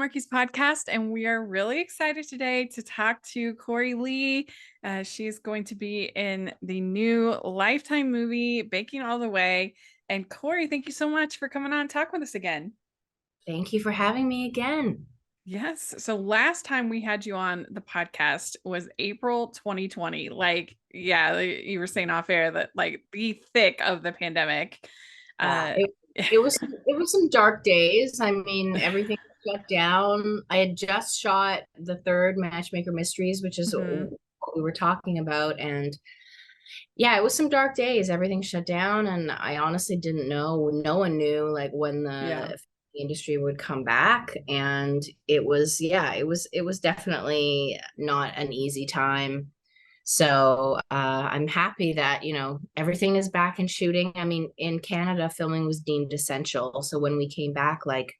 Marky's podcast, and we are really excited today to talk to Cory Lee. She's going to be in the new Lifetime movie, Baking All the Way. And Cory, thank you so much for coming on and talk with us again. Thank you for having me again. Yes. So last time we had you on the podcast was April 2020. You were saying off air that the thick of the pandemic. Yeah, Uh, it was some dark days. I mean, everything shut down. I had just shot the third Matchmaker Mysteries, which is mhm. what we were talking about, and yeah, it was some dark days. Everything shut down, and I honestly didn't know. No one knew like when Yeah. the industry would come back, and it was definitely not an easy time. So I'm happy that, everything is back in shooting. I mean, in Canada, filming was deemed essential. So when we came back, like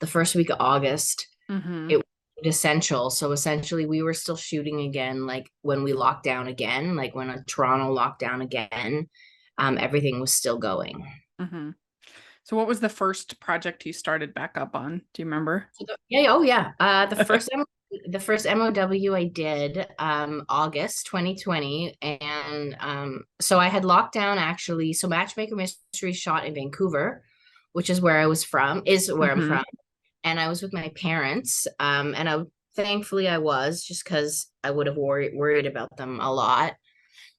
the first week of August, hmm it was essential. So essentially, we were still shooting again, like when we locked down again, like when Toronto locked down again, everything was still going. hmm So what was the first project you started back up on? Do you remember? Yeah, oh yeah. The first MOW I did August 2020, and so I had locked down actually. So Matchmaker Mystery shot in Vancouver, which is where I'm hmm from, and I was with my parents, and I thankfully I was, just because I would have worried about them a lot.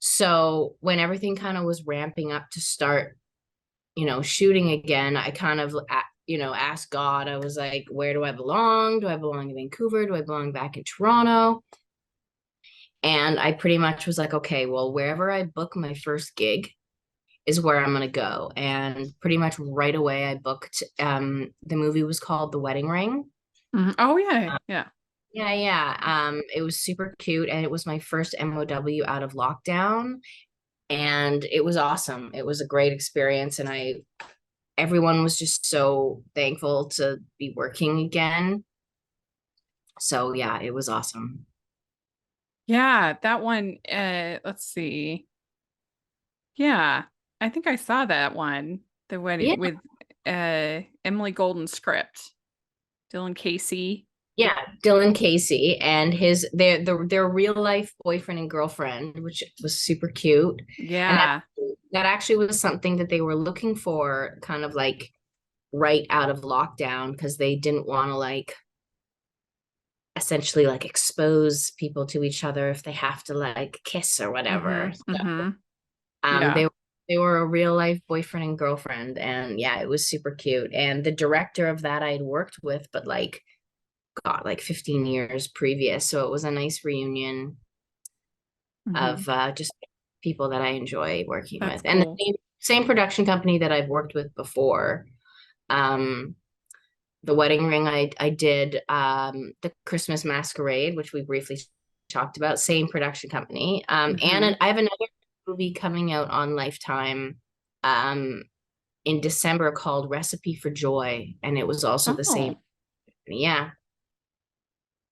So when everything kind of was ramping up to start, shooting again, I kind of, asked God. I was like, where do I belong? Do I belong in Vancouver? Do I belong back in Toronto? And I pretty much was like, okay, well, wherever I book my first gig is where I'm going to go. And pretty much right away, I booked, the movie was called The Wedding Ring. Oh yeah, Uh, yeah. yeah, yeah. It was super cute, and it was my first MOW out of lockdown, and it was awesome. It was a great experience, and everyone was just so thankful to be working again. So yeah, it was awesome. Yeah, that one, let's see. Yeah, I think I saw that one. The Yeah, wedding with Emily Golden script. Dylan Casey. yeah. Dylan Casey and their real life boyfriend and girlfriend, which was super cute. And Yeah. that actually was something that they were looking for, kind of like right out of lockdown, because they didn't want to, like, essentially like expose people to each other if they have to like kiss or whatever. hmm Um, Yeah. they they were a real life boyfriend and girlfriend, and yeah, it was super cute. And the director of that I had worked with, but like, got like 15 years previous, so it was a nice reunion hmm of just people that I enjoy working That's with, and the cool. same production company that I've worked with before. Um, the Wedding Ring, I did the Christmas Masquerade, which we briefly talked about, same production company. hmm I have another movie coming out on Lifetime um, in December called Recipe for Joy, and it was also the same. Oh, Yeah.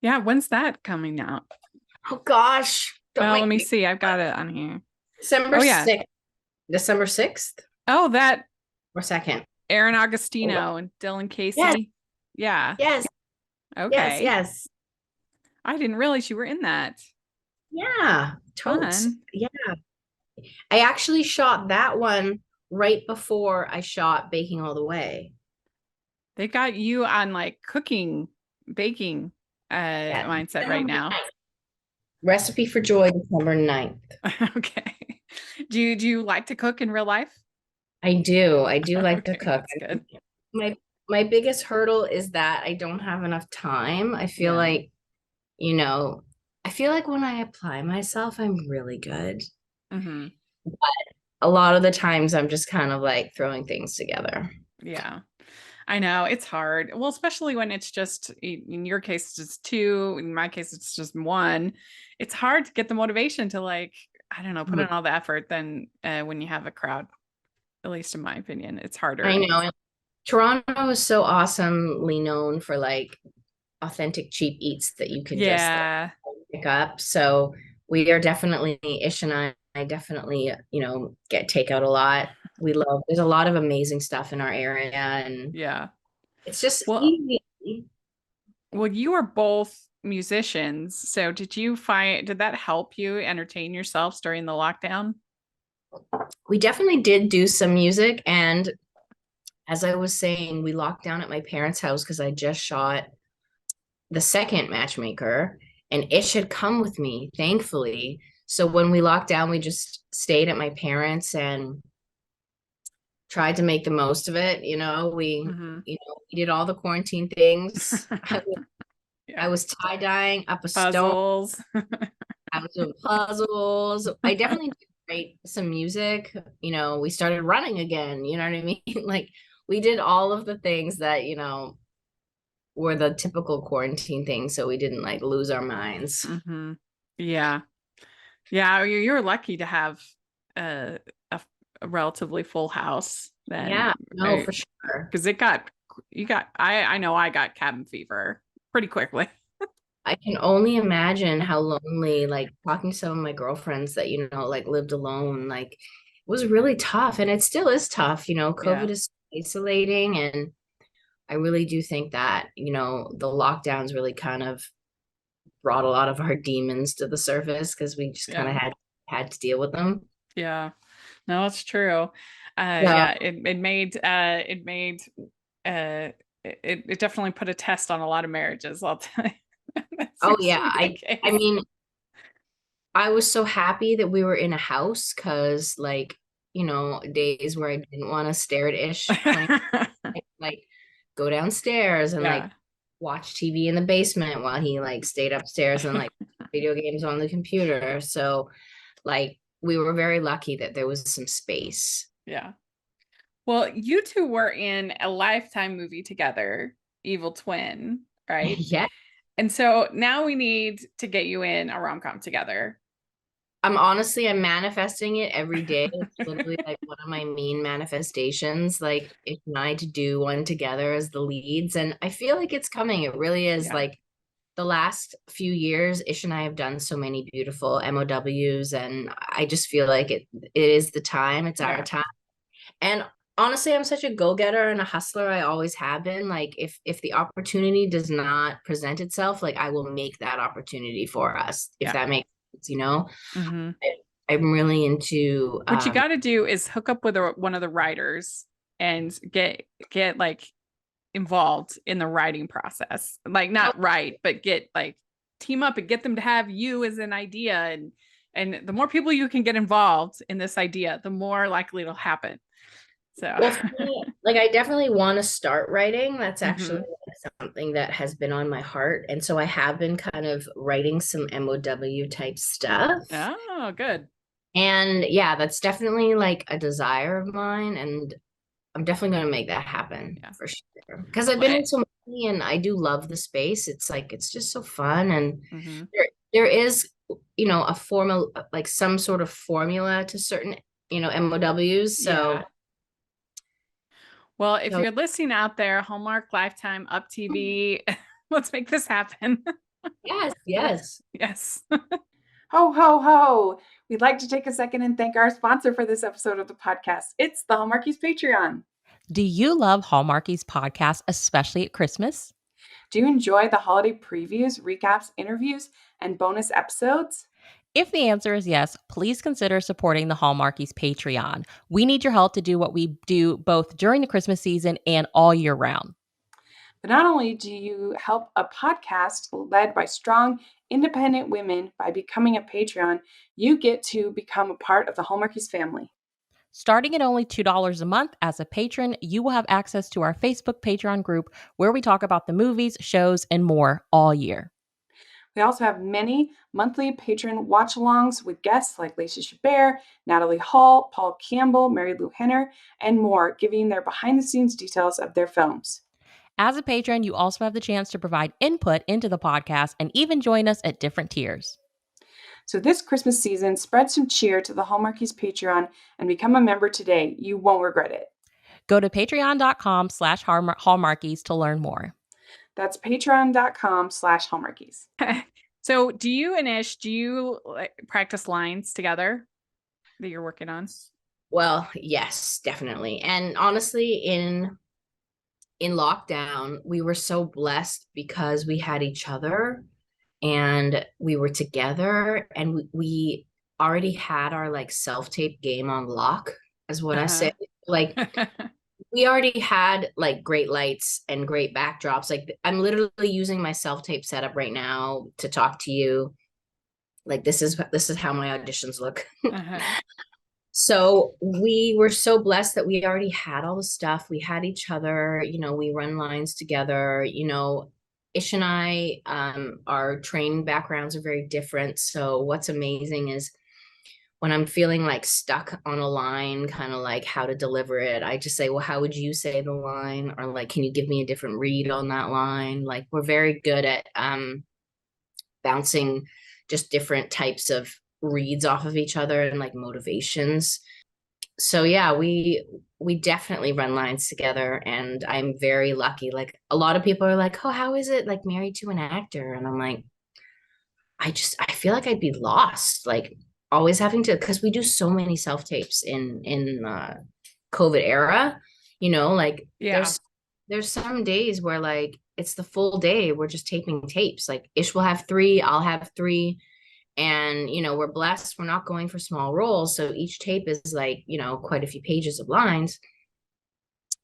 yeah. When's that coming out? Oh gosh, don't Well, let make me me. see. I've got it on here. December Oh yeah. 6th. December 6th Oh, that or 2nd. Aaron Hold on. Augustino and Dylan Yes, Casey. Yeah. yes, yes, Okay. yes. I didn't realize you were in that. Yeah, totes. Fun. Yeah. I actually shot that one right before I shot Baking All the Way. They got you on like cooking, baking Yeah. mindset right December now. 9th. Recipe for Joy, December 9th. Okay. Do you like to cook in real life? I do. I do like to Okay, cook. that's good. My my biggest hurdle is that I don't have enough time. I feel Yeah. like, you know, I feel like when I apply myself, I'm really good. hmm A lot of the times I'm just kind of like throwing things together. Yeah. I know it's hard. Well, especially when it's just in your case it's just two, in my case it's just one. It's hard to get the motivation to like, I don't know, put in all the effort than when you have a crowd. At least in my opinion, it's I harder. know. Toronto is so awesomely known for like authentic cheap eats that you can just like Yeah. pick up. So we are definitely, Ish and I definitely, get takeout a lot. There's a lot of amazing stuff in our area, and Yeah. it's just Well, easy. Well, you are both musicians. So did that help you entertain yourselves during the lockdown? We definitely did do some music. And as I was saying, we locked down at my parents' house because I just shot the second matchmaker, and Ish had come with me, thankfully. So when we locked down, we just stayed at my parents and tried to make the most of it. Hmm. We did all the quarantine things. I Yeah. was tie dyeing up a stone. Puzzles. I was doing puzzles. I definitely did write some music. We started running again. You know what I mean? Like we did all of the things that, were the typical quarantine things. So we didn't like lose our minds. Hmm. Yeah. Yeah. You're lucky to have a, a, a relatively full house then, Yeah, no, right? for sure. Because I know I got cabin fever pretty quickly. I can only imagine how lonely, like talking to some of my girlfriends that, like lived alone, like it was really tough. And it still is tough. COVID Yeah. is isolating. And I really do think that, the lockdowns really kind of brought a lot of our demons to the surface because we just kind of Yeah. had to deal with them. Yeah. No, it's true. Yeah. Yeah, it made uh it definitely put a test on a lot of marriages, I'll tell you. That Oh seems yeah. to be the I case. mean, I was so happy that we were in a house because like, days where I didn't want to stare at Ish 20, like go downstairs and like Yeah. watch TV in the basement while he like stayed upstairs and like video games on the computer. So like we were very lucky that there was some space. Yeah. Well, you two were in a Lifetime movie together, Evil Twin, right? Yeah. And so now we need to get you in a rom-com together. I'm manifesting it every day. It's literally like one of my main manifestations, like if and I to do one together as the leads. And I feel like it's coming. It really is Yeah. like the last few years, Ish and I have done so many beautiful MOWs, and I just feel like it is the time. It's our Yeah. time. And honestly, I'm such a go-getter and a hustler. I always have been. Like if the opportunity does not present itself, like I will make that opportunity for us, if Yeah. that makes sense. Hmm. I, I'm really into What you got to do is hook up with one of the writers and get like involved in the writing process. Like oh, not write, but get like team up and get them to have you as an idea, and the more people you can get involved in this idea, the more likely it'll happen. So well, for me, like I definitely want to start writing. That's actually hmm. something that has been on my heart. And so I have been kind of writing some MOW type stuff. Oh, good. And yeah, that's definitely like a desire of mine. And I'm definitely going to make that happen Yeah. for sure. Because I've been Well, in so many and I do love the space. It's like, it's just so fun. And hmm. there is, a formal, like some sort of formula to certain, MOWs. Yeah. Well, if So you're listening out there, Hallmark, Lifetime, Up TV, let's make this happen. yes, yes. Yes. Ho, ho, ho. We'd like to take a second and thank our sponsor for this episode of the podcast. It's the Hallmarkies Patreon. Do you love Hallmarkies podcast, especially at Christmas? Do you enjoy the holiday previews, recaps, interviews, and bonus episodes? If the answer is yes, please consider supporting the Hallmarkies Patreon. We need your help to do what we do both during the Christmas season and all year round. But not only do you help a podcast led by strong, independent women by becoming a Patreon, you get to become a part of the Hallmarkies family. Starting at only $2 a month as a patron, you will have access to our Facebook Patreon group where we talk about the movies, shows, and more all year. We also have many monthly patron watch-alongs with guests like Lacey Chabert, Natalie Hall, Paul Campbell, Mary Lou Henner, and more, giving their behind-the-scenes details of their films. As a patron, you also have the chance to provide input into the podcast and even join us at different tiers. So this Christmas season, spread some cheer to the Hallmarkies Patreon and become a member today. You won't regret it. Go to patreon.com/hallmarkies to learn more. That's patreon.com/Hallmarkies. So, do you like, practice lines together that you're working on? Well, yes, definitely. And honestly, in lockdown, we were so blessed because we had each other and we were together, and we already had our like self-tape game on lock, is what I Uh-huh. say. Like we already had like great lights and great backdrops. Like I'm literally using my self-tape setup right now to talk to you. Like this is how my auditions look. Uh-huh. So we were so blessed that we already had all the stuff. We had each other, we run lines together, Ish and I, our training backgrounds are very different. So what's amazing is when I'm feeling like stuck on a line, kind of like how to deliver it, I just say, well, how would you say the line? Or like, can you give me a different read on that line? Like we're very good at bouncing just different types of reads off of each other and like motivations. So yeah, we definitely run lines together, and I'm very lucky. Like a lot of people are like, "Oh, how is it like married to an actor?" And I'm like, I feel like I'd be lost, like always having to, because we do so many self tapes in COVID era. Like Yeah. there's some days where like it's the full day. We're just taping tapes. Like Ish will have three, I'll have three, and we're blessed. We're not going for small roles, so each tape is like quite a few pages of lines.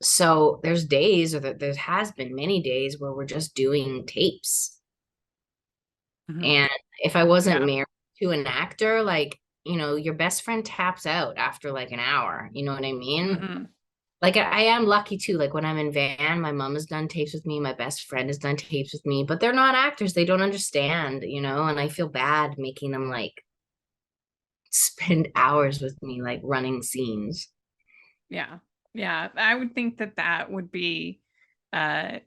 So there's days, or there has been many days where we're just doing tapes. Mhm. And if I wasn't Yeah. married to an actor, like, your best friend taps out after like an hour. You know what I mean? Mhm. Like I am lucky too. Like when I'm in van, my mom has done tapes with me, my best friend has done tapes with me, but they're not actors. They don't understand, and I feel bad making them like spend hours with me, like running scenes. Yeah. Yeah. I would think that uh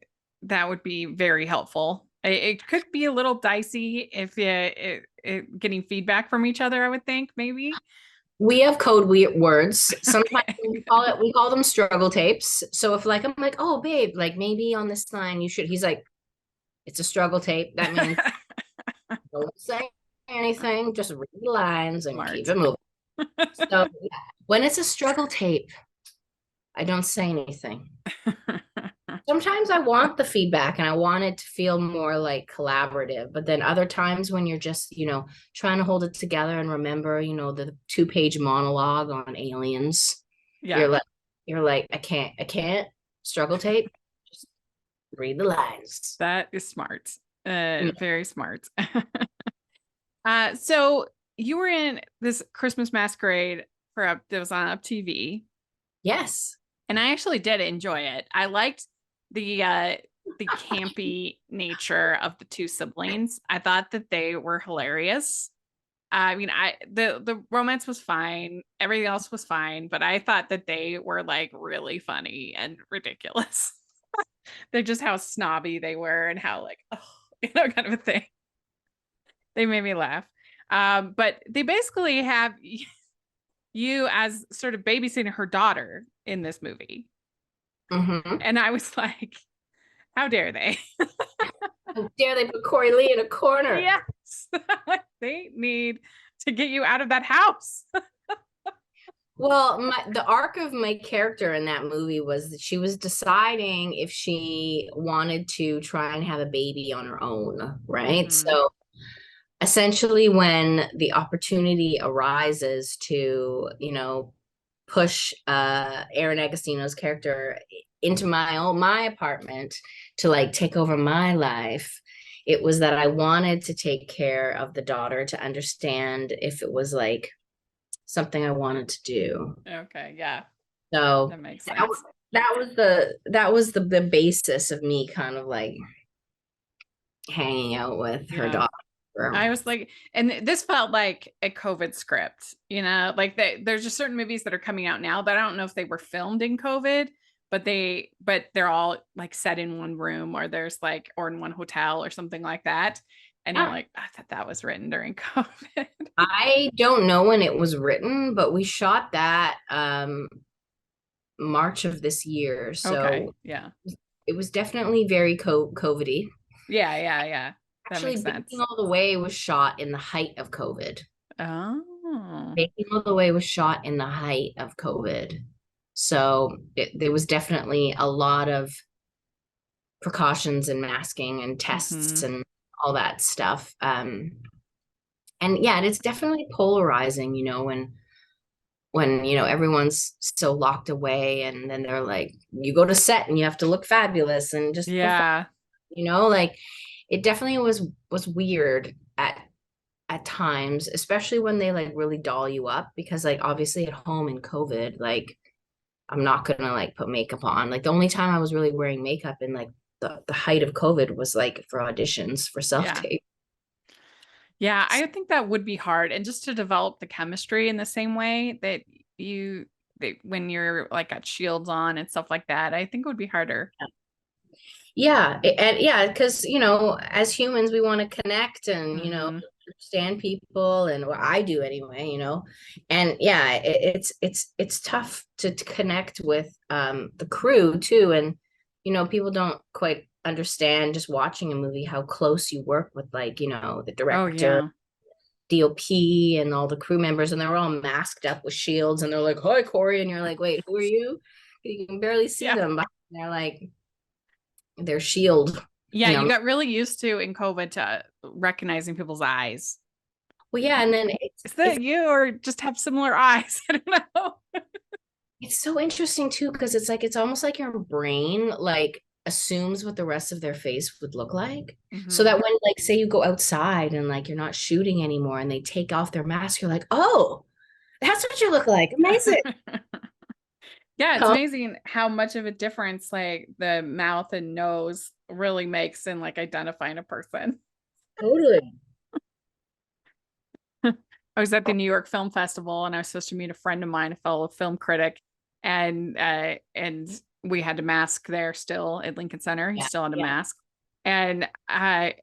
that would be very helpful. It could be a little dicey if getting feedback from each other, I would think maybe. We have code words. Sometimes Okay. we call them struggle tapes. So if like I'm like, oh babe, like maybe on this line you should, he's like, it's a struggle tape. That means don't say anything, just read the lines and keep Smart. it moving. So yeah, when it's a struggle tape, I don't say anything. Sometimes I want the feedback and I want it to feel more like collaborative, but then other times when you're just, trying to hold it together and remember, the 2-page monologue on aliens, you're Yeah. like, I can't struggle tape, just read the lines. That is smart. Yeah. Very smart. So you were in this Christmas masquerade that was on Up TV, Yes. and I actually did enjoy it. I liked the campy nature of the two siblings. I thought that they were hilarious. I mean, the romance was fine, everything else was fine, but I thought that they were like really funny and ridiculous. They're just how snobby they were and how like, oh, kind of a thing. They made me laugh. But they basically have you as sort of babysitting her daughter in this movie. Mm-hmm. And I was like, how dare they? How dare they put Cory Lee in a corner? Yes. They need to get you out of that house. Well, the arc of my character in that movie was that she was deciding if she wanted to try and have a baby on her own, right? Mhm. So essentially, when the opportunity arises to, push Aaron Agostino's character into my apartment to like take over my life, it was that I wanted to take care of the daughter to understand if it was like something I wanted to do. Okay, yeah, So that makes that was sense. that was the basis of me kind of like hanging out with her Yeah. daughter. I was like, and this felt like a COVID script, like there's just certain movies that are coming out now that I don't know if they were filmed in COVID, but they're all like set in one room or in one hotel or something like that. And you're Yeah. like, I thought that was written during COVID. I don't know when it was written, but we shot that March of this year. Okay. So Yeah. it was definitely very COVID-y. Yeah. Yeah. Yeah. That Actually, makes Baking sense. All the Way was shot in the height of COVID. Oh, Baking All the Way was shot in the height of COVID. So there was definitely a lot of precautions and masking and tests Mhm. and all that stuff. And yeah, it's definitely polarizing, when everyone's still locked away, and then they're like, you go to set and you have to look fabulous and just perform, Yeah. like it definitely was weird at times, especially when they like really doll you up, because like obviously at home in COVID, like I'm not gonna like put makeup on. Like the only time I was really wearing makeup in like the height of COVID was like for auditions for Yeah. self-tape. Yeah, I think that would be hard. And just to develop the chemistry in the same way that when you're like got shields on and stuff like that, I think it would be harder. Yeah, and yeah, because as humans, we want to connect and Hmm. understand people, and what I do anyway, and yeah, it's tough to connect with the crew too, and people don't quite understand just watching a movie how close you work with like the Oh, director, yeah. DOP, and all the crew members, and they're all masked up with shields, and they're like, "Hi, Cory," and you're like, "Wait, who are you?" You can barely see Yeah. them, but they're like their shield, Yeah, you you know. got really used to in COVID to recognizing people's eyes. Well, yeah, and then Is that you or just have similar eyes? I don't know. it's so interesting too, because it's like it's almost like your brain like assumes what the rest of their face would look like. So Hmm. that when like say you go outside and like you're not shooting anymore and they take off their mask, you're like, oh, that's what you look like. Amazing. Yeah, it's Huh? amazing how much of a difference like the mouth and nose really makes in like identifying a person. Totally. I was at the New York Film Festival and I was supposed to meet a friend of mine, a fellow film critic, and we had to mask there still at Lincoln Center. He Yeah. still had a Yeah. mask. And I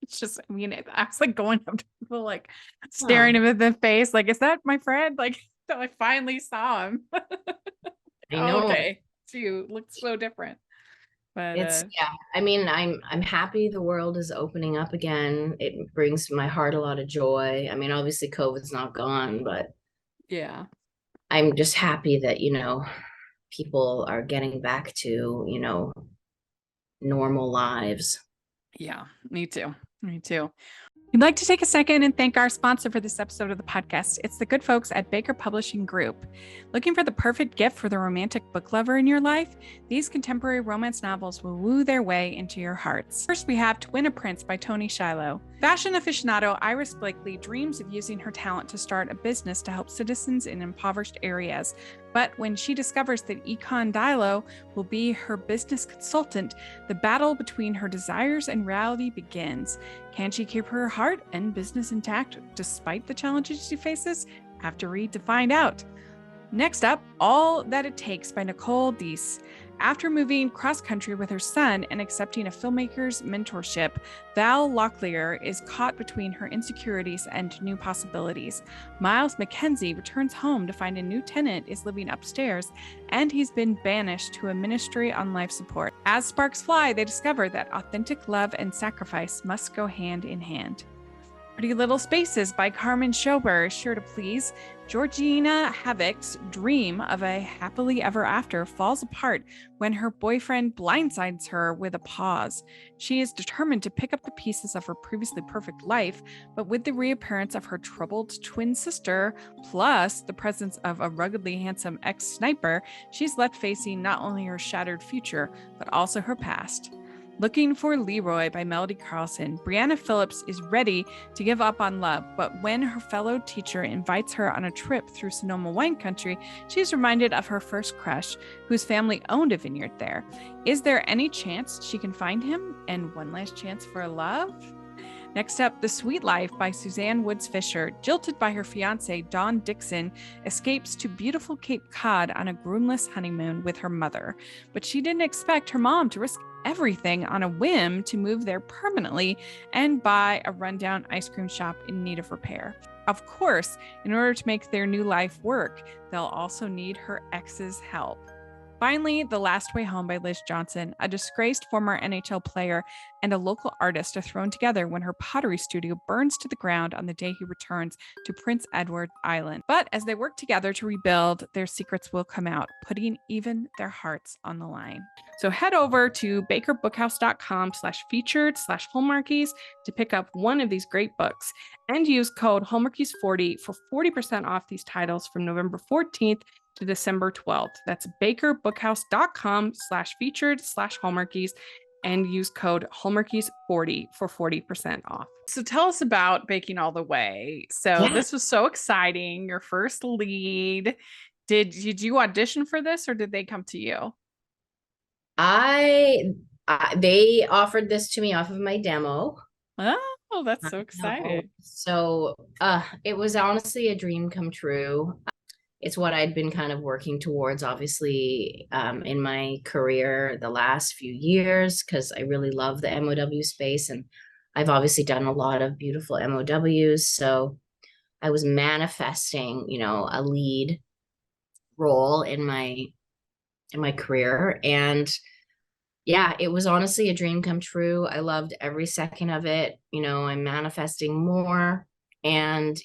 it's just, I mean, I was like going up to people, like Huh. staring him in the face, like, is that my friend? Like, so I finally saw him. I Oh, know. okay. So you look so different. But It's yeah. I mean, I'm happy the world is opening up again. It brings my heart a lot of joy. I mean, obviously COVID's not gone, but yeah. I'm just happy that, people are getting back to, normal lives. Yeah, me too. Me too. We'd like to take a second and thank our sponsor for this episode of the podcast. It's the good folks at Baker Publishing Group. Looking for the perfect gift for the romantic book lover in your life? These contemporary romance novels will woo their way into your hearts. First, we have To Win a Prince by Tony Shiloh. Fashion aficionado Iris Blakely dreams of using her talent to start a business to help citizens in impoverished areas. But when she discovers that Econ Dilo will be her business consultant, the battle between her desires and reality begins. Can she keep her heart and business intact despite the challenges she faces? Have to read to find out. Next up, All That It Takes by Nicole Deese. After moving cross country with her son and accepting a filmmaker's mentorship, Val Locklear is caught between her insecurities and new possibilities. Miles Mackenzie returns home to find a new tenant is living upstairs, and he's been banished to a ministry on life support. As sparks fly, they discover that authentic love and sacrifice must go hand in hand. Pretty Little Spaces by Carmen Schober is sure to please. Georgina Havoc's dream of a happily ever after falls apart when her boyfriend blindsides her with a pause. She is determined to pick up the pieces of her previously perfect life, but with the reappearance of her troubled twin sister, plus the presence of a ruggedly handsome ex-sniper, she's left facing not only her shattered future, but also her past. Looking for Leroy by Melody Carlson, Brianna Phillips is ready to give up on love, but when her fellow teacher invites her on a trip through Sonoma wine country, she's reminded of her first crush, whose family owned a vineyard there. Is there any chance she can find him? And one last chance for love? Next up, The Sweet Life by Suzanne Woods Fisher. Jilted by her fiance, Don Dixon, escapes to beautiful Cape Cod on a groomless honeymoon with her mother. But she didn't expect her mom to risk everything on a whim to move there permanently and buy a rundown ice cream shop in need of repair. Of course, in order to make their new life work, they'll also need her ex's help. Finally, The Last Way Home by Liz Johnson, a disgraced former NHL player and a local artist are thrown together when her pottery studio burns to the ground on the day he returns to Prince Edward Island. But as they work together to rebuild, their secrets will come out, putting even their hearts on the line. So head over to bakerbookhouse.com/featured/hallmarkies to pick up one of these great books and use code Hallmarkies40 for 40% off these titles from November 14th to December 12th. That's bakerbookhouse.com/featured/hallmarkies and use code Hallmarkies40 for 40% off. So tell us about Baking All the Way. So this was so exciting, your first lead. Did you audition for this or did they come to you? They offered this to me off of my demo. Oh, that's so exciting. So it was honestly a dream come true. It's what I'd been kind of working towards, obviously, in my career the last few years, because I really love the MOW space, and I've obviously done a lot of beautiful MOWs. So I was manifesting, a lead role in my career, and yeah, it was honestly a dream come true. I loved every second of it. I'm manifesting more, and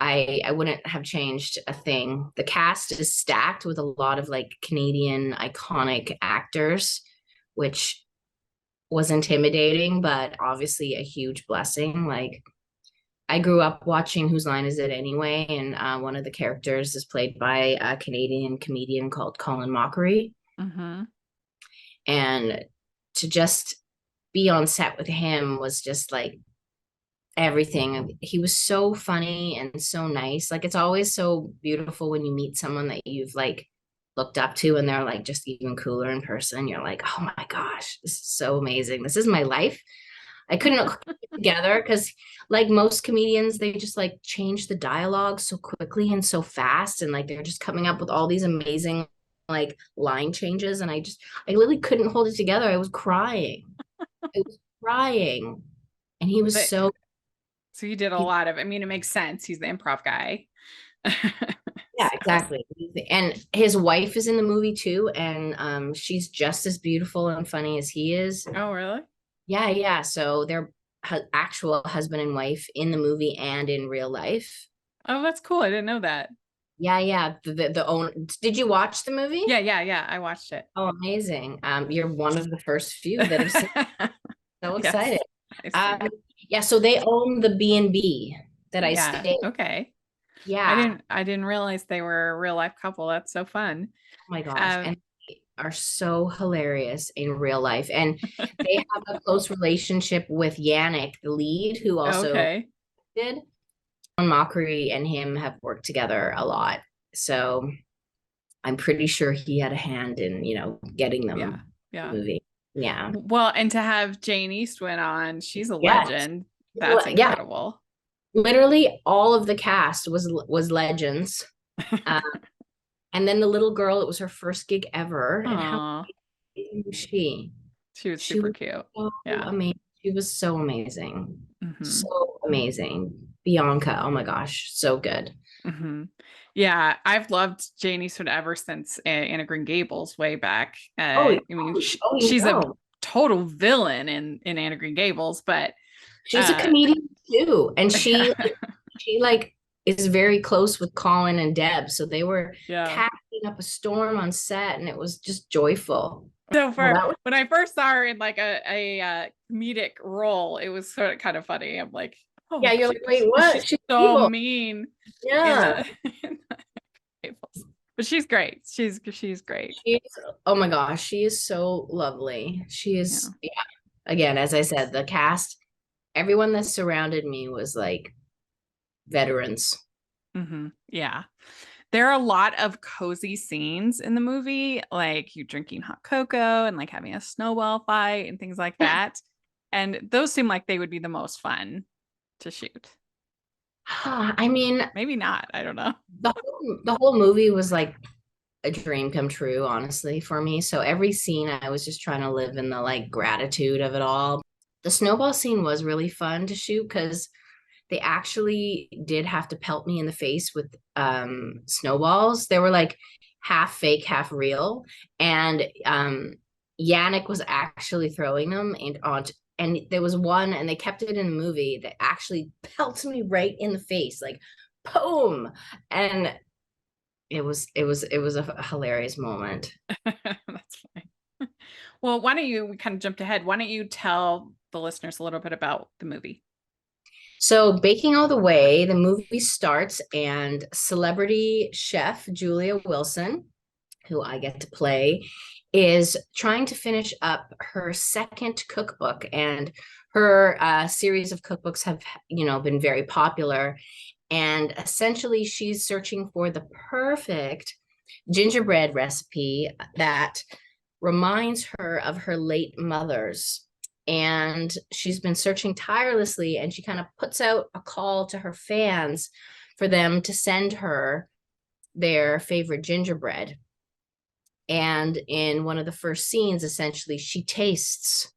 I wouldn't have changed a thing. The cast is stacked with a lot of like Canadian iconic actors, which was intimidating, but obviously a huge blessing. Like, I grew up watching Whose Line Is It Anyway? And one of the characters is played by a Canadian comedian called Colin Mockery. Mm-hmm. And to just be on set with him was just like everything. He was so funny and so nice. Like, it's always so beautiful when you meet someone that you've like looked up to and they're like just even cooler in person. You're like, oh my gosh, this is so amazing. This is my life. I couldn't put it together because like most comedians, they just like change the dialogue so quickly and so fast. And like they're just coming up with all these amazing like line changes. And I literally couldn't hold it together. I was crying. I was crying. And he was So you did a lot of, it makes sense. He's the improv guy. Yeah, exactly. And his wife is in the movie too. And she's just as beautiful and funny as he is. Oh, really? Yeah. So they're actual husband and wife in the movie and in real life. Oh, that's cool. I didn't know that. Yeah. The owner. Did you watch the movie? Yeah. I watched it. Oh, amazing. You're one of the first few that have seen it. So excited. Yeah, so they own the B&B that I stayed. Okay. Yeah. I didn't realize they were a real life couple. That's so fun. Oh my gosh. And they are so hilarious in real life. And they have a close relationship with Yannick, the lead, who also did. Mockery and him have worked together a lot. So I'm pretty sure he had a hand in, getting them the movie. Yeah. Well, and to have Jane Eastwood on, she's a legend. That's incredible. Literally all of the cast was legends. And then the little girl, it was her first gig ever. Aww. And how was she? She was super cute. So amazing. She was so amazing. Mm-hmm. So amazing. Bianca, oh my gosh, so good. Mm-hmm. Yeah, I've loved Jane Eastwood ever since Anne of Green Gables way back. She's a total villain in Anne of Green Gables, but she's a comedian too, and she like is very close with Colin and Deb, so they were casting up a storm on set, and it was just joyful. So when I first saw her in like a comedic role, it was sort of kind of funny. I'm like, oh yeah, you're like, wait, what? She's so evil. Mean. Yeah. But she's great. She's great. Oh my gosh, she is so lovely. She is, again, as I said, the cast, everyone that surrounded me was like veterans. Mm-hmm. Yeah. There are a lot of cozy scenes in the movie, like you drinking hot cocoa and like having a snowball fight and things like that. And those seem like they would be the most fun to shoot. Maybe not. I don't know. The whole movie was like a dream come true, honestly, for me. So every scene, I was just trying to live in the like gratitude of it all. The snowball scene was really fun to shoot because they actually did have to pelt me in the face with snowballs. They were like half fake, half real. And Yannick was actually throwing them and there was one, and they kept it in the movie that actually pelted me right in the face, like boom. And it was a hilarious moment. That's fine. Well, why don't you, we kind of jumped ahead. Why don't you tell the listeners a little bit about the movie? So, Baking All the Way, the movie starts, and celebrity chef Julia Wilson, who I get to play, is trying to finish up her second cookbook. And her series of cookbooks have, been very popular. And essentially, she's searching for the perfect gingerbread recipe that reminds her of her late mother's. And she's been searching tirelessly, and she kind of puts out a call to her fans for them to send her their favorite gingerbread. And in one of the first scenes, essentially, she tastes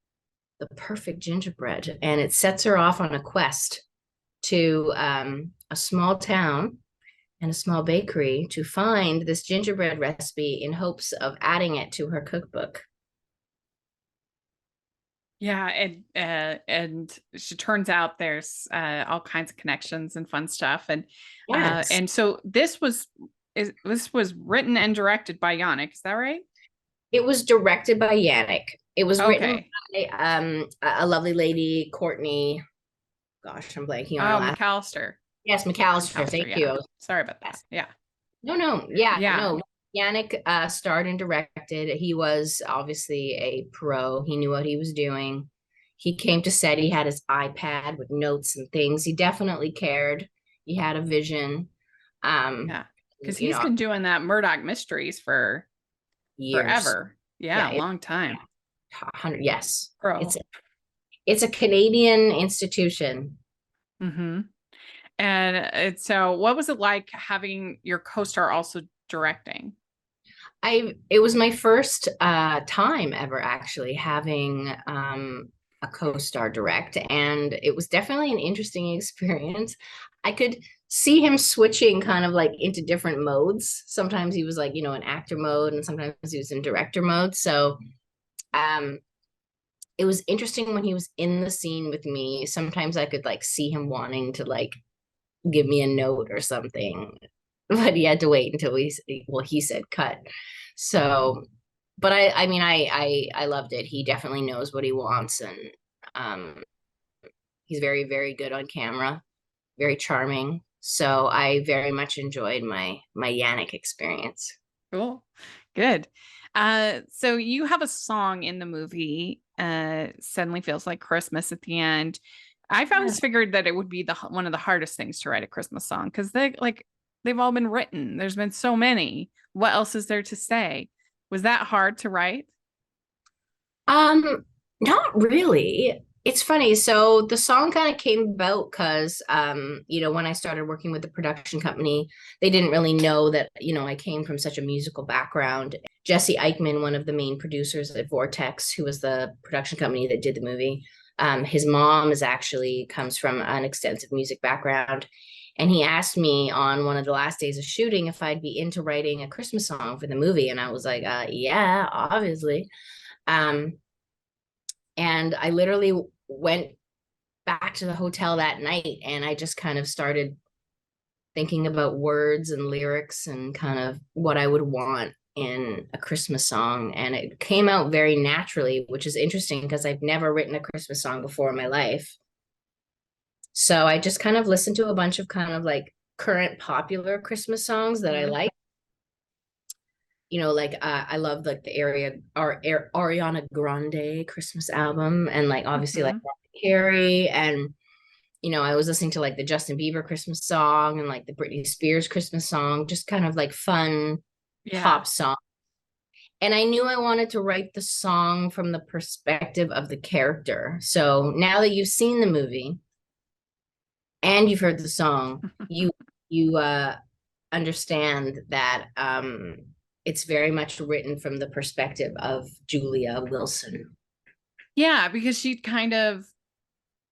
the perfect gingerbread, and it sets her off on a quest to a small town and a small bakery to find this gingerbread recipe in hopes of adding it to her cookbook. Yeah, and she turns out there's all kinds of connections and fun stuff, Yes. and so this was written and directed by Yannick, is that right? It was directed by Yannick. It was written Okay. by a lovely lady, Courtney. Gosh, I'm blanking on her Oh, last. McAllister. Yes, McAllister. McAllister, Thank yeah. you. Sorry about that. Yes. Yeah. No. Yeah, Yeah. no. Yannick starred and directed. He was obviously a pro. He knew what he was doing. He came to set. He had his iPad with notes and things. He definitely cared. He had a vision. Um, Yeah. Because you he's know, been doing that Murdoch Mysteries for years. forever. Yeah, Yeah, a long time. 100. Yes, Pro. it's a Canadian institution. Mm-hmm. And so what was it like having your co-star also directing? It was my first time ever actually having a co-star direct, and it was definitely an interesting experience. I could see him switching kind of like into different modes. Sometimes he was like, in actor mode, and sometimes he was in director mode. So um it was interesting when he was in the scene with me. Sometimes I could like see him wanting to like give me a note or something, but he had to wait until he said cut. So, but I mean, I loved it. He definitely knows what he wants, and um, he's very, very good on camera, very charming. So I very much enjoyed my Yannick experience. Cool. Good. So you have a song in the movie, Suddenly Feels Like Christmas at the end. I've always figured that it would be one of the hardest things to write a Christmas song because they've all been written. There's been so many. What else is there to say? Was that hard to write? Um, Not really. It's funny. So the song kind of came about because, when I started working with the production company, they didn't really know that, I came from such a musical background. Jesse Eichman, one of the main producers at Vortex, who was the production company that did the movie, his mom is actually comes from an extensive music background. And he asked me on one of the last days of shooting if I'd be into writing a Christmas song for the movie. And I was like, yeah, obviously. Um, and I literally went back to the hotel that night, and I just kind of started thinking about words and lyrics and kind of what I would want in a Christmas song. And it came out very naturally, which is interesting because I've never written a Christmas song before in my life. So I just kind of listened to a bunch of kind of like current popular Christmas songs that I Mhm. like. Like I love like the Ariana Grande Christmas album, and like obviously like Mhm. Carey, and I was listening to like the Justin Bieber Christmas song and like the Britney Spears Christmas song, just kind of like fun Yeah. pop song. And I knew I wanted to write the song from the perspective of the character. So now that you've seen the movie and you've heard the song, you understand that it's very much written from the perspective of Julia Wilson. Yeah, because she kind of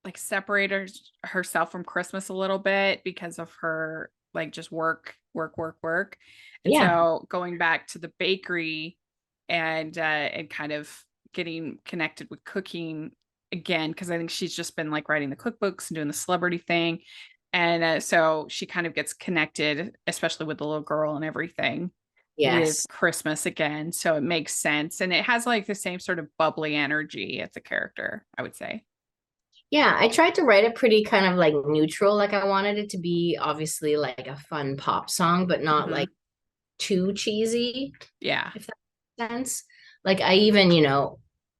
like separated herself from Christmas a little bit because of her like just work work, work, work. And Yeah. so going back to the bakery and kind of getting connected with cooking again, because I think she's just been like writing the cookbooks and doing the celebrity thing. And so she kind of gets connected, especially with the little girl and everything, with Yes. Christmas again. So it makes sense. And it has like the same sort of bubbly energy as the character, I would say. Yeah, I tried to write it pretty kind of like neutral. Like I wanted it to be obviously like a fun pop song, but not Mhm. like too cheesy, Yeah. if that makes sense. Like I even,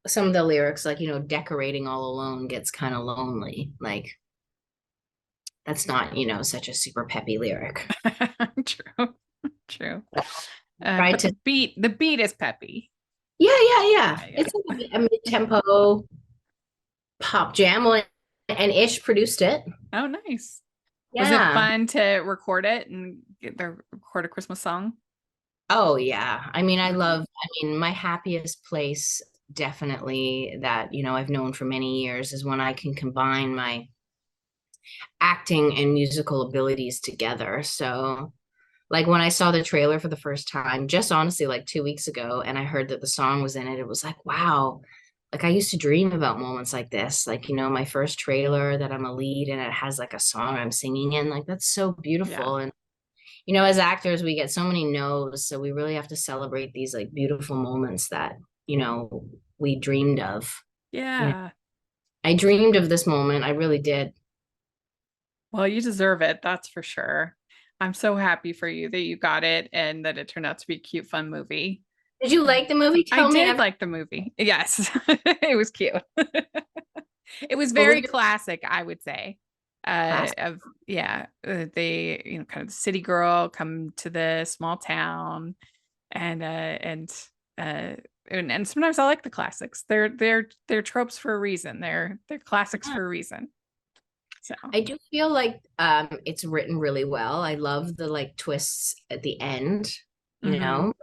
some of the lyrics, like, decorating all alone gets kind of lonely. Like that's not, such a super peppy lyric. True. True. Try But to, the beat is peppy. yeah. Yeah, yeah. It's a mid-tempo pop jam, and Ish produced it. Oh, nice. Was it Yeah. fun to record it and record a Christmas song? Oh yeah. I mean, Mhm. my happiest place definitely that, I've known for many years is when I can combine my acting and musical abilities together. So, like when I saw the trailer for the first time, just honestly like 2 weeks ago, and I heard that the song was in it, it was like, wow. Like I used to dream about moments like this, like, my first trailer that I'm a lead and it has like a song I'm singing in, like that's so Yeah. beautiful. And as actors, we get so many no's, so we really have to celebrate these like beautiful moments that, we dreamed of. You know, Yeah. I dreamed of this moment. I really did. Well, you deserve it. That's for sure. I'm so happy for you that you got it and that it turned out to be a cute, fun movie. Did you Uh, like the movie? I Tell me. did like the movie. Yes. It was cute. It was What was very your classic, I would say. class? Of yeah, they, kind of the city girl come to the small town and uh and sometimes I like the classics. They're tropes for a reason. They're classics Yeah. for a reason. So, I do feel like it's written really well. I love the like twists at the end, you mhm. know.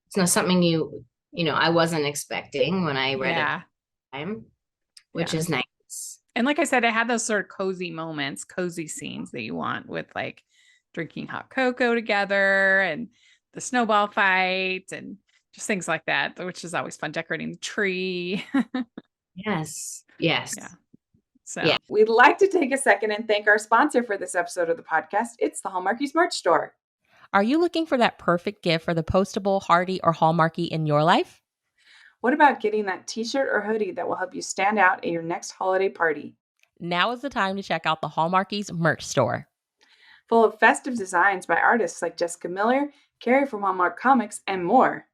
It's not something I wasn't expecting when I read it Yeah. time, which Yeah. is nice. And like I said, it had those sort of cozy moments, cozy scenes that you want with like drinking hot cocoa together and the snowball fight and just things like that, which is always fun, decorating the tree. Yes. Yeah. Yes. Yeah. So, We'd like to take a second and thank our sponsor for this episode of the podcast. It's the Hallmarkies merch store. Are you looking for that perfect gift for the postable, hardy, or hallmarky in your life? What about getting that t-shirt or hoodie that will help you stand out at your next holiday party? Now is the time to check out the Hallmarkies merch store. Full of festive designs by artists like Jessica Miller, Carrie from Hallmark Comics, and more.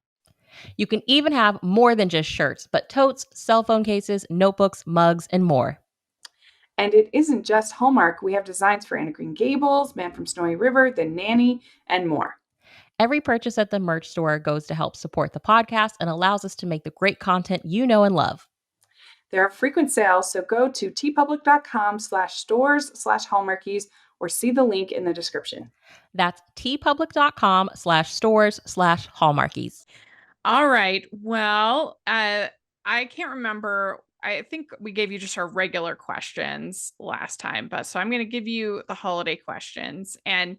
You can even have more than just shirts, but totes, cell phone cases, notebooks, mugs, and more. And it isn't just Hallmark. We have designs for Anna Green Gables, Man from Snowy River, The Nanny, and more. Every purchase at the merch store goes to help support the podcast and allows us to make the great content you know and love. There are frequent sales, so go to tpublic.com/stores/hallmarkies or see the link in the description. That's tpublic.com/stores/hallmarkies. all right. Well, I can't remember. I think we gave you just our regular questions last time, but so I'm going to give you the holiday questions and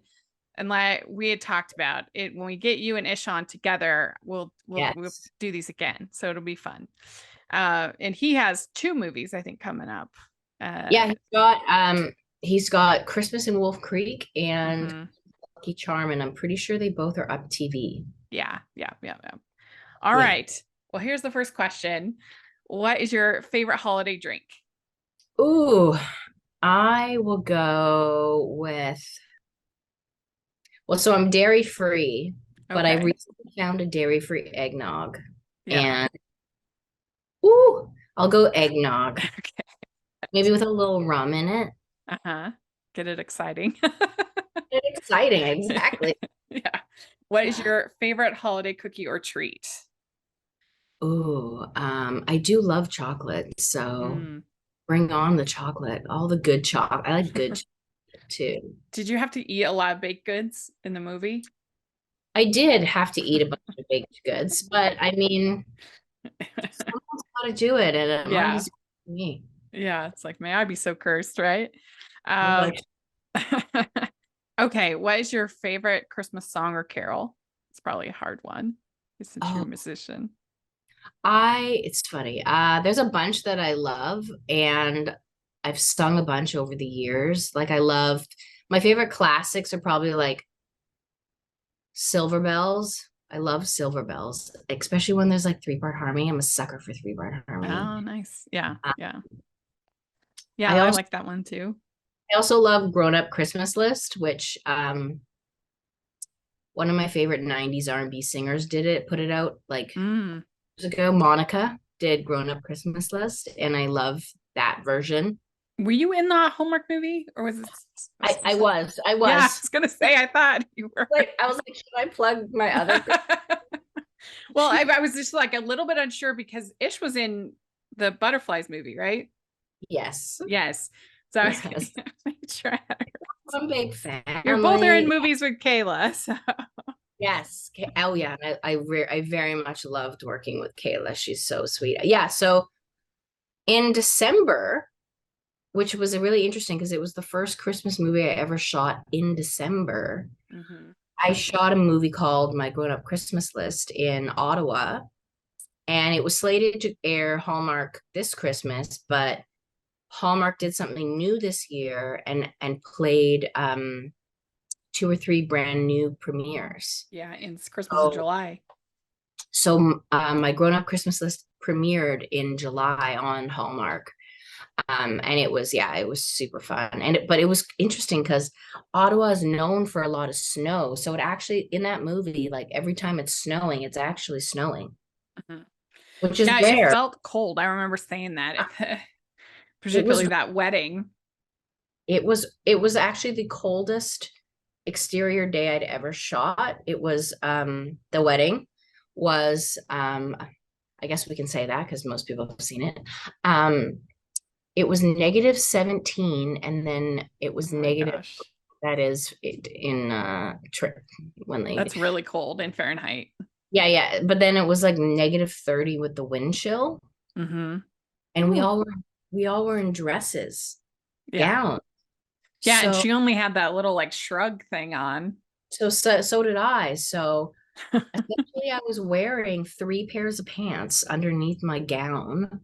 like we had talked about it when we get you and Ishan together, we'll Yes. do these again. So it'll be fun. And he has two movies I think coming up. Yeah, Uh he's got Christmas in Wolf Creek and mhm. Lucky Charm, and I'm pretty sure they both are up TV. Yeah. All Yeah. right. Well, here's the first question. What is your favorite holiday drink? Ooh, I will go with, well, so I'm dairy free, but I Okay. recently found a dairy free eggnog, Yeah. and I'll go eggnog, Okay. maybe with a little rum in it. Uh-huh. Get it exciting. It's exciting, exactly. Yeah. What is your favorite holiday cookie or treat? Ooh, I do love chocolate, so Mm. bring on the chocolate, all the good chocolate. I like good chocolate too. Did you have to eat a lot of baked goods in the movie? I did have to eat a bunch of baked goods, but I mean, someone's got to do it, and it might Yeah. as well be me. Yeah. It's like, may I be so cursed, right? I Um, like, Okay, what is your favorite Christmas song or carol? It's probably a hard one since you're a Oh, musician. it's funny. There's a bunch that I love, and I've sung a bunch over the years. Like I loved my favorite classics are probably like Silver Bells. I love Silver Bells, especially when there's like three-part harmony. I'm a sucker for three-part harmony. Oh, nice. Yeah, Uh, yeah. Yeah, I I also like that one too. I also love Grown Up Christmas List, which one of my favorite 90s R&B singers did it, put it out like Mm. years ago. Monica did Grown Up Christmas List, and I love that version. Were you in the Hallmark movie or was it? I was. Yeah, I was gonna say, I thought you were. Like, I was like, should I plug my other thing? Well, I was just like a little bit unsure because Ish was in the Butterflies movie, right? Yes. Yes. So I was Yes. gonna make sure I had it. I'm a big fan. You're both are in movies with Kayla. So. Yes. Oh yeah. I very much loved working with Kayla. She's so sweet. Yeah. So in December, which was a really interesting because it was the first Christmas movie I ever shot in December. Mm-hmm. I shot a movie called My Grown Up Christmas List in Ottawa, and it was slated to air Hallmark this Christmas, but Hallmark did something new this year and played 2 or 3 brand new premieres. Yeah, in Christmas in July. So My Grown Up Christmas List premiered in July on Hallmark. And it was super fun. But it was interesting because Ottawa is known for a lot of snow. So it actually, in that movie, like every time it's snowing, it's actually snowing, Mm-hmm. which is Yeah, it rare. felt cold. I remember saying that, particularly was that wedding. it was actually the coldest exterior day I'd ever shot. It was the wedding was I guess we can say that because most people have seen it. It was -17, and then it was Oh my negative. gosh. That is in trip when they. That's really cold in Fahrenheit. Yeah. But then it was like -30 with the wind chill, Mm-hmm. and we all were in dresses, Yeah. gowns. Yeah, and So she only had that little like shrug thing on. so did I. So essentially, I was wearing 3 pairs of pants underneath my gown.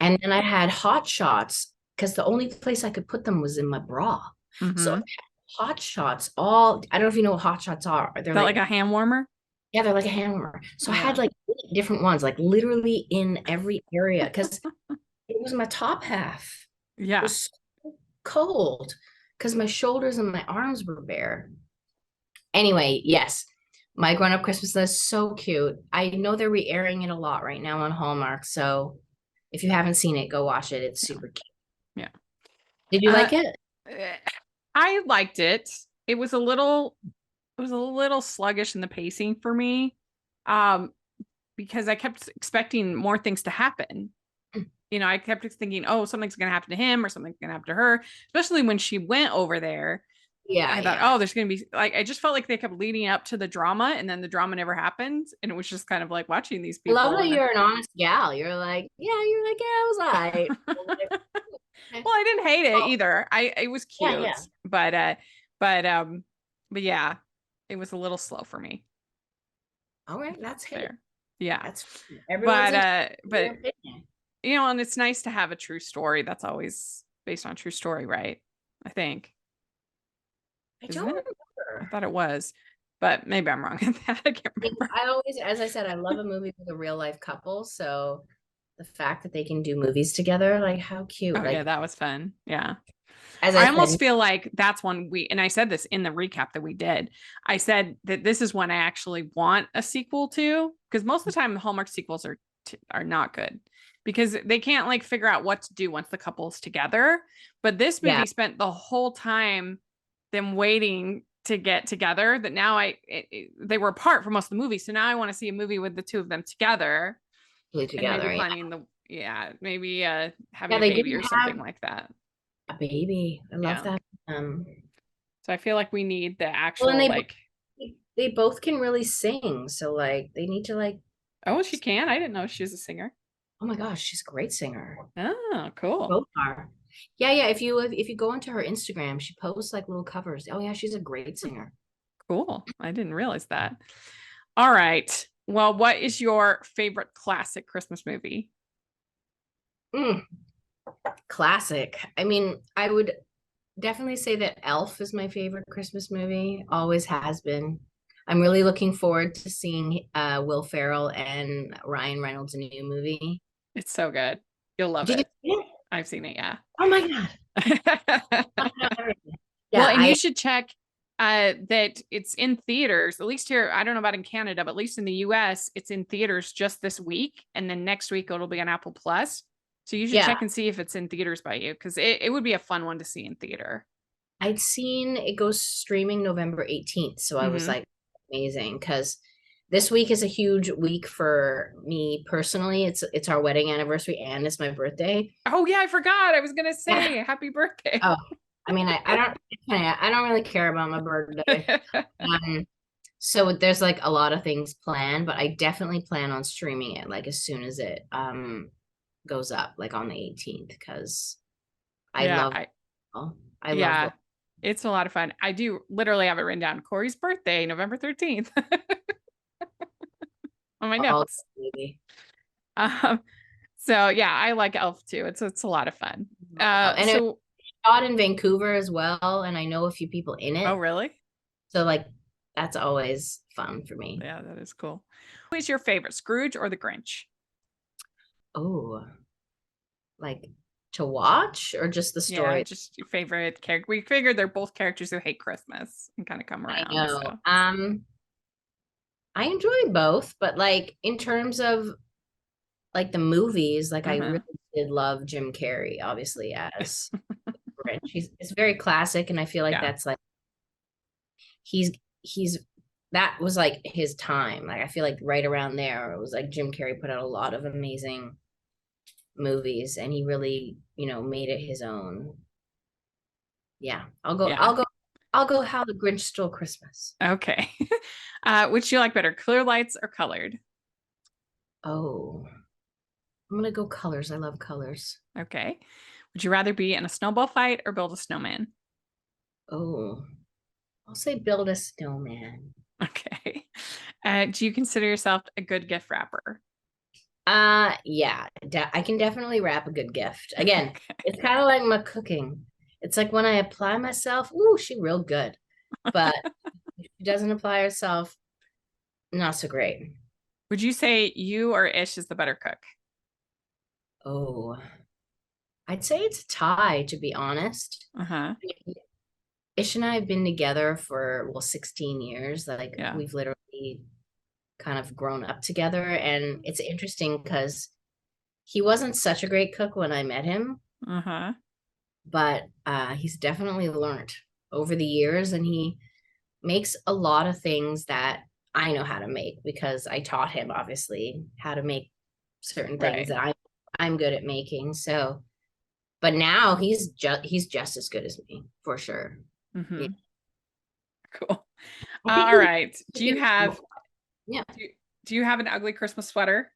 And then I had hot shots because the only place I could put them was in my bra. So I Mm-hmm. had hot shots all, I don't know if you know what hot shots are. They're Felt like a hand warmer. yeah, they're like a hand warmer. So I Yeah. had like 8 different ones, like literally in every area because it was my top half. It Yeah. was so cold because my shoulders and my arms were bare. Anyway, yes, My Grown Up Christmas List, so cute. I know they're re-airing it a lot right now on Hallmark, so if you haven't seen it, go watch it. It's super cute. Yeah. Did you like it? I liked it. It was a little sluggish in the pacing for me. Because I kept expecting more things to happen. You know, I kept thinking, oh, something's going to happen to him or something's going to happen to her, especially when she went over there. Yeah, I thought, oh, there's going to be like, I just felt like they kept leading up to the drama and then the drama never happened. And it was just kind of like watching these I people. love that you're an honest gal. You're like, yeah, it was all right. Well, I didn't hate it either. It was cute, Yeah. but yeah, it was a little slow for me. All right, that's fair. There. Yeah. That's everyone's but opinion. you know, and it's nice to have a true story that's always based on a true story, right? I think. I Isn't don't it? remember. I thought it was, but maybe I'm wrong at that. I can't remember. I always, as I said, I love a movie with a real life couple. So the fact that they can do movies together, like how cute. Oh like yeah, that was fun. Yeah. as I I almost said, feel like that's one and I said this in the recap that we did. I said that this is one I actually want a sequel to, because most of the time the Hallmark sequels are not good because they can't like figure out what to do once the couple's together. But this movie spent the whole time them waiting to get together, that now they were apart for most of the movie. So now I want to see a movie with the two of them together. together, and maybe planning maybe having a they baby didn't or something have like that. a baby. I love that. So I feel like we need the actual well, and like. they both can really sing, so like they need to like. Oh, she can. I didn't know she was a singer. Oh my gosh, she's a great singer. Oh, cool. Both are. Yeah. If you go into her Instagram, she posts like little covers. Oh yeah, she's a great singer. Cool. I didn't realize that. All right. Well, what is your favorite classic Christmas movie? Mm, classic. I mean, I would definitely say that Elf is my favorite Christmas movie. Always has been. I'm really looking forward to seeing Will Ferrell and Ryan Reynolds' new movie. It's so good. You'll love Did you it. see it? I've seen it, yeah. Oh my God. I know everything. Yeah, Well, and you should check that it's in theaters, at least here, I don't know about in Canada, but at least in the US, it's in theaters just this week. And then next week it'll be on Apple Plus. So you should yeah, check and see if it's in theaters by you, because it would be a fun one to see in theater. I'd seen it goes streaming November 18th. So I was Hmm. like, amazing. Because this week is a huge week for me personally. It's our wedding anniversary and it's my birthday. Oh yeah, I forgot. I was gonna Yeah. say happy birthday. Oh, I mean, I don't really care about my birthday. Um, so there's like a lot of things planned, but I definitely plan on streaming it like as soon as it goes up, like on the 18th, because I Yeah, love I love yeah, it's a lot of fun. I do literally have it written down. Corey's birthday, November 13th on my all notes. movie. Um, so yeah, I like Elf too. It's a lot of fun. And it was So shot in Vancouver as well, and I know a few people in oh it. really? So like that's always fun for me. Yeah, that is cool. Who is your favorite, Scrooge or the Grinch? Oh, like to watch or just the Yeah, story? just your favorite character. We figured they're both characters who hate Christmas and kind of come I around. know. So I enjoy both, but like in terms of like the movies, like I uh-huh. really did love Jim Carrey, obviously, as Grinch. It's very classic, and I feel like Yeah, that's like he's that was like his time. Like I feel like right around there, it was like Jim Carrey put out a lot of amazing movies, and he really, made it his own. Yeah, yeah. I'll go. How the Grinch Stole Christmas. Okay. Which do you like better, clear lights or colored? Oh, I'm gonna go colors. I love colors. Okay. Would you rather be in a snowball fight or build a snowman? Oh, I'll say build a snowman. Okay. Do you consider yourself a good gift wrapper? Yeah, I can definitely wrap a good gift. Again, Okay. it's kind of like my cooking. It's like when I apply myself, ooh, she real good. But if she doesn't apply herself, not so great. Would you say you or Ish is the better cook? Oh, I'd say it's a tie, to be honest. Uh-huh. Ish and I have been together for, well, 16 years. Like Yeah. we've literally kind of grown up together. And it's interesting because he wasn't such a great cook when I met him, Uh-huh. but he's definitely learned over the years, and he makes a lot of things that I know how to make because I taught him obviously how to make certain things Right. that I'm good at making. So, but now he's just as good as me for sure. Yeah. Mm-hmm. Cool. I think All right. Do you he have yeah. do you have an ugly Christmas sweater?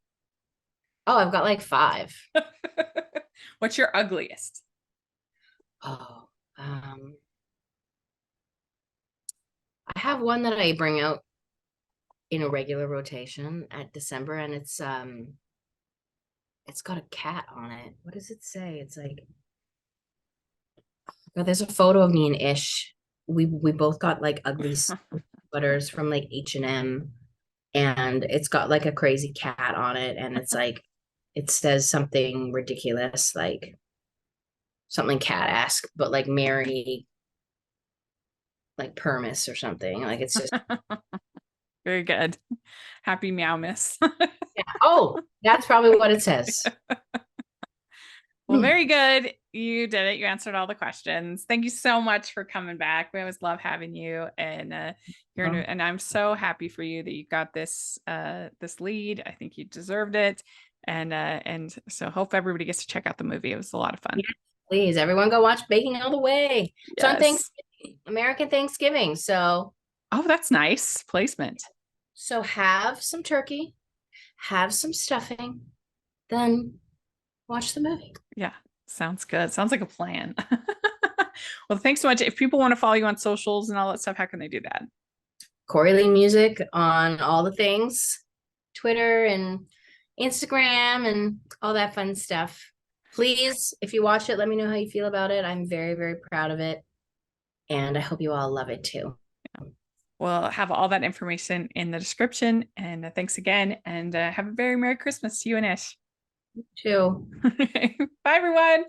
Oh, I've got like five. What's your ugliest? Oh, I have one that I bring out in a regular rotation at December, and it's got a cat on it. What does it say? It's like, oh, there's a photo of me and Ish. We both got like ugly sweaters from like H&M, and it's got like a crazy cat on it, and it's like it says something ridiculous, like something cat-esque, but like Mary, like Permis or something. Like it's just Very good. Happy Meow Miss. oh, that's probably what it says. Well, very good. You did it. You answered all the questions. Thank you so much for coming back. We always love having you, and and I'm so happy for you that you got this this lead. I think you deserved it, and so hope everybody gets to check out the movie. It was a lot of fun. Yeah, please, everyone go watch Baking All the Way. It's on Yes. American Thanksgiving. So Oh, that's nice placement. have some turkey, have some stuffing, then watch the movie. Yeah. Sounds good. Sounds like a plan. Well, thanks so much. If people want to follow you on socials and all that stuff, how can they do that? Cory Lee Music on all the things, Twitter and Instagram and all that fun stuff. Please, if you watch it, let me know how you feel about it. I'm very, very proud of it. And I hope you all love it too. We'll have all that information in the description. And thanks again. And have a very Merry Christmas to you and Ish. Too. Bye, everyone.